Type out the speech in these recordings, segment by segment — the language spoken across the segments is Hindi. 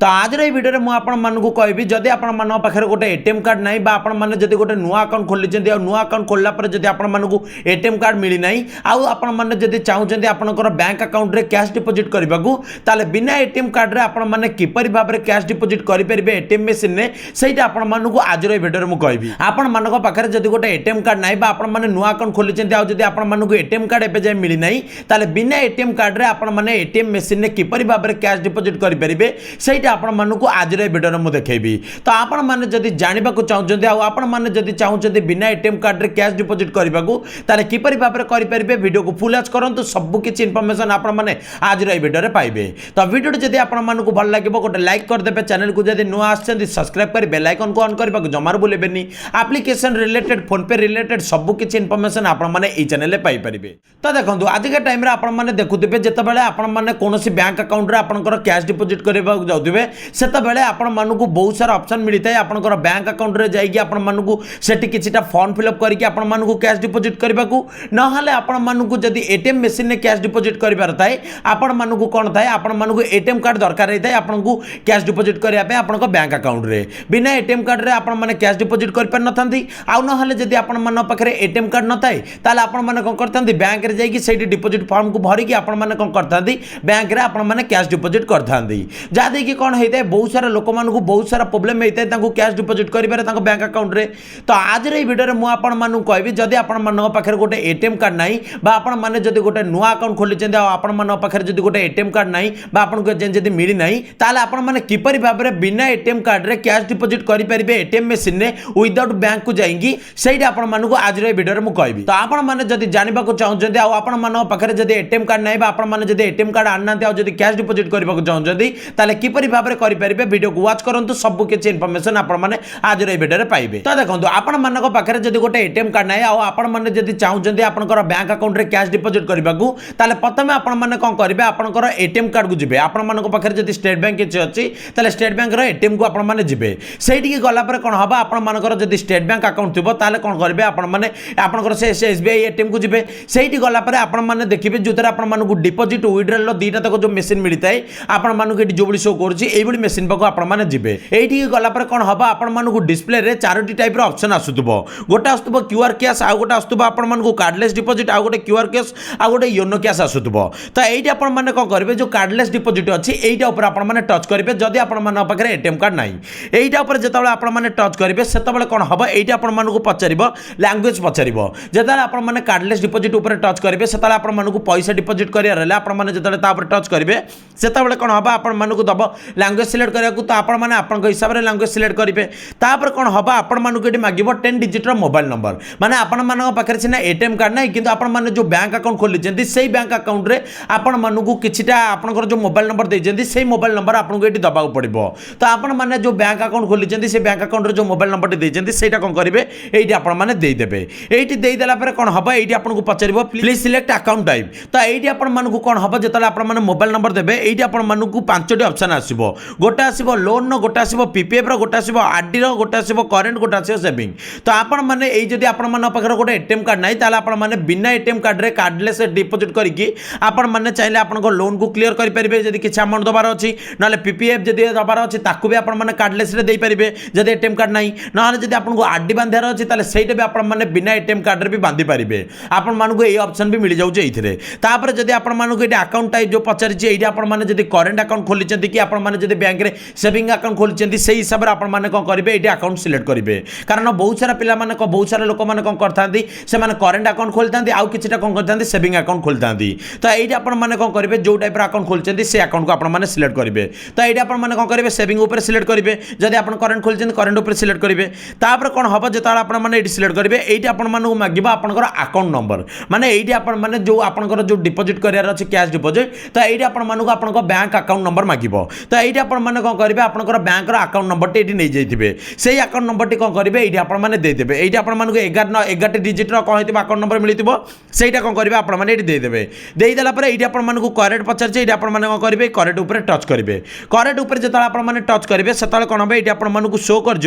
तो आज ये वीडियो में आपको कहबी जदि आपण पाखे गोटे एटीएम कार्ड ना आपने गोटे नुआ अकाउंट खोली नुआ अकाउंट खोलला जदि आपको एटीएम कार्ड मिली ना आदि चाहते आपंकर बैंक अकाउंट में कैश डिपोजिट करने को ताले बिना एटीएम कार्ड रे आपने किपर भाव में कैश डिपोजिट करेंगे एटीएम मशीन में सहीटा आपको आज ये वीडियो में कहबी आपण पाखे जदि गोटे एटीएम कार्ड ना आपने नुआ अकाउंट खोली आपको एटीएम कार्ड एवं जाए मिली ना ताले बिना एटीएम कार्ड रे आपने एटीएम मशीन में किपर भाव में कैश डिपोजिट करेंगे सहीटा आपको आज ये वीडियो में देखी तो आपण मैंने जदि जानवा चाहते आपण मैंने जदि चाहते बिना एटीएम कार्ड रे कैश डिपोजिट करने को ताले किपर भाव में करेंगे वीडियो को फुल आज करूँ सब किसी इनफॉरमेशन आपने आज ये वीडियो में पाइबे तो वीडियो जदि आपको भल लगे गोटे लाइक करदे चैनल को जब नुआ आसछन्ती सब्सक्राइब कर बेल आइकन को ऑन करने जमार भूलें एप्लिकेशन रिलेटेड फोन पे रिलेटेड सब किसी इनफॉरमेशन आपने ये चैनल पाई परिबे। तो देखो आज के टाइम आपने देखुवे जितेबाला आपने कौन बैंक अकाउंट रे आपनकर कैश डिपोजिट करने जाऊे से आपको बहुत सारा ऑप्शन मिलता है आपनकर बैंक अकाउंट रे जाइए आपको सेठी किछिटा फॉर्म फिलअप करके आपको कैश डिपोजिट करने को नहले आपको जदि एटीएम मशीन में कैश डिपोजिट करार थाए आपको कौन थाए आपको एटीएम कार्ड दरकार होता है आपको कैश डिपोजिट करने आप बैंक अकाउंट रे बिना एटीएम कार्ड रे आपने कैश डिपोजिट कर पार नथांती आउ नहले जदि आपन पाखे एटीएम कार्ड न थाए ताले आपन कौन करथांती बैंक रे जाइए सेठी डिपोजिट फॉर्म को भरिकी आपन कौन करथांती बैंक रे आपन कैश डिपोजिट करथांती जा देखि कौन होता है बहुत सारा लोक मानू बहुत सारा प्रोब्लेम होता है कैश डिपोजिट करेंगे बैंक अकाउंट रे तो आज ये वीडियो में मुझे कहबी जदि आपण पाखे गोटे एटीएम कार्ड ना आपने जब गोटे नुआ अकाउंट खोली आपण पाखे जब गोटे एटीएम कार्ड ना आपको जब मिली ना ताले आपने किपर भाव में बिना एटीएम कार्ड रे कैश डिपोजिट करेंगे एटीएम मशीन में विदाउट बैंक को जाइए सहीटा आपको आज ये वीडियो में कहबी तो आपने जब जानवा चाहते आपण पाखे जब एटीएम कार्ड ना आपने जब एटीएम कार्ड आना जब कैश डिपोजिट करने चाहते ताले किपर भाव में करेंगे वीडियो को वाच करूँ सब किसी इनफॉरमेशन आपने आज ये वीडियो में पाइबे। तो देखो आपण मानक पाखे जब गोटे एटीएम कार्ड ना आपने जब चाहते आपंकर बैंक अकाउंट में कैश डिपोजिट करने को ताले प्रथम आपने कौन करेंगे आपंकर एटीएम कार्ड को जी आपण पाखे जब स्टेट बैंक किसी अच्छी ताले स्टेट बैंक एटीएम को आपने जी से गलापर कौन हम आपर जब स्टेट बैंक अकाउंट थो ताले कौन करेंगे आपंकर से एसबीआई एटीएम को जी से गलापर आपने देखिए जो आपको डिपोजिट विड्रॉल दुईटा तक जो मेसीन मिलता है आपको जो शो कर मेसीन पाक आपने जी ये गलापर कौन हम आपको डिस्प्ले रे चारोटी टाइप ऑप्शन आसुथबो गोटे आसुथबो क्यूआर कैश आ गोटे आसुथबो आपको कार्डलेस डिपोजिट आ गोटे क्यूआर कैश आ गोटे योनो कैश आसुथबो तो ये आपने कौन करेंगे जो कार्डलेस डिपोजिट अच्छी यहीटा ऊपर आपने टच करेंगे जदि आपन पाखे एटीएम कार्ड ना यहीटा ऊपर जो आपने टच करेंगे से कौन हम ये आपको पचार लैंग्वेज पचार जो आपने कार्डलेस डिपोजिट ऊपर टच करेंगे से आपको पैसा डिपोजिट करार आपने जो टच करेंगे से कौन हम आपको दब लैंग्वेज सिलेक्ट करने को तो आपने हिसाब से लैंग्वेज सिलेक्ट करेंगे तापर कौन हम आपको ये मांग 10 डिजिट मोबाइल नंबर माने आपण पाखे सीना एटीएम कार्ड ना कि आपने जो बैंक अकाउंट खोली से बैंक अकाउंट रे आपण मानू किछिटा आपनकर जो मोबाइल नंबर देइछन्ती से मोबाइल नंबर आपको ये दबाक पड़ो तो आपण मैंने जो बैंक अकाउंट खोली से बैंक अकाउंट जो मोबाइल नंबर देइछन्ती सेटा कौन करेंगे ये आपने देदेवे ये देदेला कौन हम ये आपको पचार प्लीज सिलेक्ट अकाउंट टाइप तो ये आपको कौन हम जो आपने मोबाइल नंबर देवे ये आपको 5टी ऑप्शन आसो गोटे आसो लोन गोटे आसो पीपीएफ गोटे आसो आरडी गोटे आसो करेन्ट गोटे आसो सेविंग तो आपण मैंने जदि पाखे गोटे एटीएम कार्ड ना ताला आपने बिना एटीएम कार्ड रे कार्डलेस डिपोजिट करके आपण मैंने चाहिए आपन लोन को क्लियर करेंगे जब किसी अमाउंट दबार अच्छी ना पीपीएफ जब दबार अच्छी ताकू भी आपने कार्डलेस दे पारे जब एटीएम कार्ड ना ना जब आपको आरडी बांधार अच्छी सहीटा भी आपने बिना एटीएम कार्ड रे भी बांधि पारे आपको ये ऑप्शन भी मिल जाऊे ये जब आपको ये अकाउंट टाइप जो पचार आपने जब करेन्ट अकाउंट खोली कि आपने जब बैंक में सेविंग अकाउंट खोली से हिसाब से आपने कौन करेंगे ये अकाउंट सिलेक्ट करेंगे कारण बहुत सारा पिला बहुत सारा लोक मैंने कौन करते से करेन्ट अकाउंट खोलते आउ कि कौन करते सेविंग अकाउंट खोलते तो ये आपने कौन करेंगे जो टाइप अकाउंट खोलते से अकाउंट को आपने सिलेक्ट करेंगे तो ये आपने कौन करेंगे सेविंग उपर सिलेक्ट करेंगे जब आप करेन्ट खोलते करेन्ट उपर सिलेक्ट करेंगे तापर कौन हम जो आपने ये सिलेक्ट करेंगे ये आपको मांग आपंकर अकाउंट नंबर माने ये आपने जो आपंकर जो डिपोजिट करार अच्छे कैश डिपोजिट तो ये आपको बैंक अकाउंट नंबर मांग तो ये आपने कौन करेंगे आपंकर बैंक अकाउंट नंबर ये नहीं जाइए से अकाउंट नंबर कौन करेंगे ये आपने देदेवे ये आपको 11 डिजिट कौन हो अकाउंट नंबर मिलता सहीटा कौन करेंगे आपने देदेवे देदेला ये आपको करेक्ट पचार ये आपने कौन करेंगे करेक्ट उपर टच करेंगे करेक्ट उपर जो आपने टच करेंगे से कौन हम ये आपको शो कर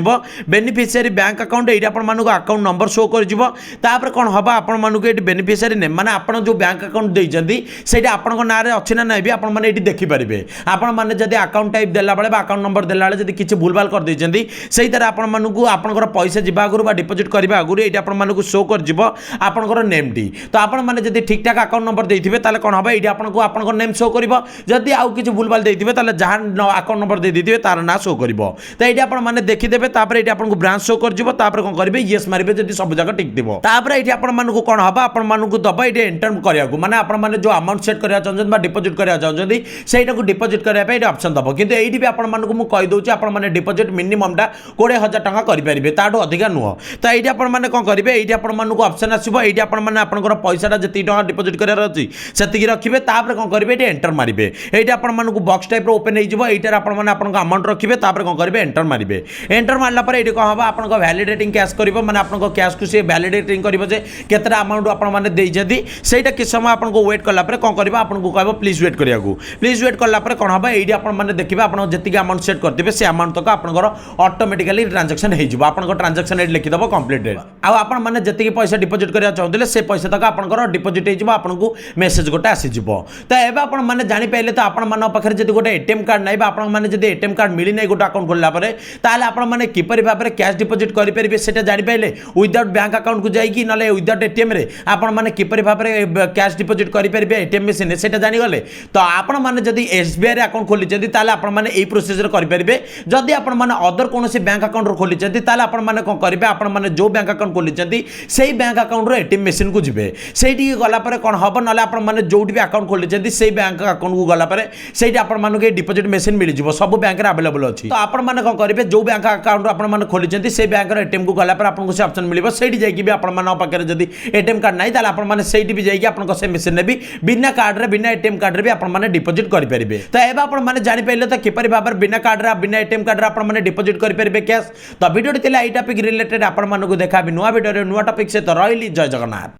बेनिफिशियरी बैंक अकाउंट ये आपको अकाउंट नंबर शो कर कौन हम आपको ये बेनिफिशियरी नेम माने आप जो बैंक अकाउंट देते से आपन ना अच्छी ना ना भी आपने देखिपारे आपने जब अकाउंट अकाउंट टाइप देला बेले अकाउंट नंबर देला बेले जदि किछि भूलभाल कर दैछन्ती सेही तरह आपण मानकु आपनकर पैसा जिबा आगुरु बा डिपॉजिट करबा आगुरु एटा आपण मानकु शो कर जिवो आपनकर नेम टी तो आपण माने जदि ठीक ठाक अकाउंट नंबर देथिबे ताले कोन हबे एटा आपनको आपनकर नेम शो करिवो जदि आउ किछि भूलभाल देथिबे ताले जहां अकाउंट नंबर दे दिथिबे तार ना शो करिवो तो एटा आपण माने देखि देबे तापर एटा आपनको ब्रांच शो कर जिवो तापर कोन करिवे यस मारिबे जदि सब जगह ठीक दिबो तापर एटा आपण मानकु कोन हबा आपण मानकु दबा एटा एंटर करियाकू माने आपण माने जो अमाउंट सेट करिया चाहछन बा डिपॉजिट करिया चाहछन सेटा को डिपॉजिट करिया पे एटा ऑप्शन दबो किंतु एठी भी आपण मानकु मु कहि दोची आपण माने डिपॉजिट मिनिमम टा 20000 टका करि परिबे ताडो अधिका नुह तो एठी आपण माने कोन करिवे एठी आपण मानकु ऑप्शन आसीबो एठी आपण माने आपनकर पैसा टा जति टका डिपॉजिट करिया अछि सेति रखिबे तापर कोन करिवे एठी एंटर मारिबे एठी आपण मानकु बॉक्स टाइप रो ओपन हे जिवो एठी आपण माने आपनक अमाउंट रखिबे तापर कोन करिवे एंटर मारिबे एंटर मारला पर एठी कोन हबा आपनक वैलिडेटिंग कैश करिवो माने आपनक कैश को से वैलिडेटिंग करिवो जे केतरा अमाउंट आपण माने देइ जदी सेटा कि समय आपनको वेट करला पर कोन करिवो आपनको कहबो प्लीज वेट करियाकू प्लीज वेट करला पर कोन हबा एठी आपण माने देखिबे आपण जति अमाउंट सेट करथिबे से अमाउंट तक आपनकर ऑटोमेटिकली ट्रांजैक्शन हे जिवो आपनकर ट्रांजैक्शन रेट लिखि दबो कंप्लीटेड आ आपण माने जति पैसा डिपॉजिट करिया चाहथिले से पैसा तक आपनकर डिपॉजिट हे जिवो आपनको मेसेज गोटे आसी जिवो तो एबे आपण माने जानि पाइले तो आपण मान पाखरे जति गोटे एटीएम कार्ड नै बा आपण माने जति एटीएम कार्ड मिली नै गोटे अकाउंट खोलला पर ताले आपण माने किपरि भाबरे कैश डिपॉजिट करि परिबे सेटा जानि पाइले विदाउट बैंक अकाउंट को जाई कि नले विदाउट एटीएम रे आपण माने किपरि भाबरे कैश डिपॉजिट करि परिबे एटीएम मशीन सेटा जानि गले तो आपण माने जति एसबीआई रे अकाउंट खोली जति ताले आपण माने एई प्रोसेस रे करि परिबे जदि आपण माने अदर कोनोसी बैंक अकाउंट रो खोली जति ताले आपण माने कोन करिवे आपण माने जो बैंक अकाउंट खोली जति सेही बैंक अकाउंट रो एटीएम मशीन को जिवे सेठी गला पर कोन हबो नले आपण माने जोठी भी अकाउंट खोली जति सेही बैंक अकाउंट को गला पर सेठी आपण माने के डिपॉजिट मशीन मिल जिवो सब बैंक रे अवेलेबल अछि तो आपण माने कोन करिवे जो बैंक अकाउंट आपण माने खोली जति सेही बैंक रो एटीएम को गला पर आपण को से ऑप्शन मिलिबो सेठी जाई कि भी आपण माने पाखरे जति एटीएम कार्ड नै ताले आपण माने सेठी भी जाई कि आपण को से मशीन ने भी बिना कार्ड रे बिना एटीएम कार्ड रे भी आपण माने डिपॉजिट करि परिबे तो एबा आपण माने जानि पइले तो किपरि भाबर बिना कार्ड रे बिना एटीएम कार्ड रे आपण माने डिपॉजिट करि परिबे कैश तो वीडियो तिला एई टॉपिक रिलेटेड आपण माने को देखा भी नुवा वीडियो रे नुवा टॉपिक से तो रहिली जय जगन्नाथ।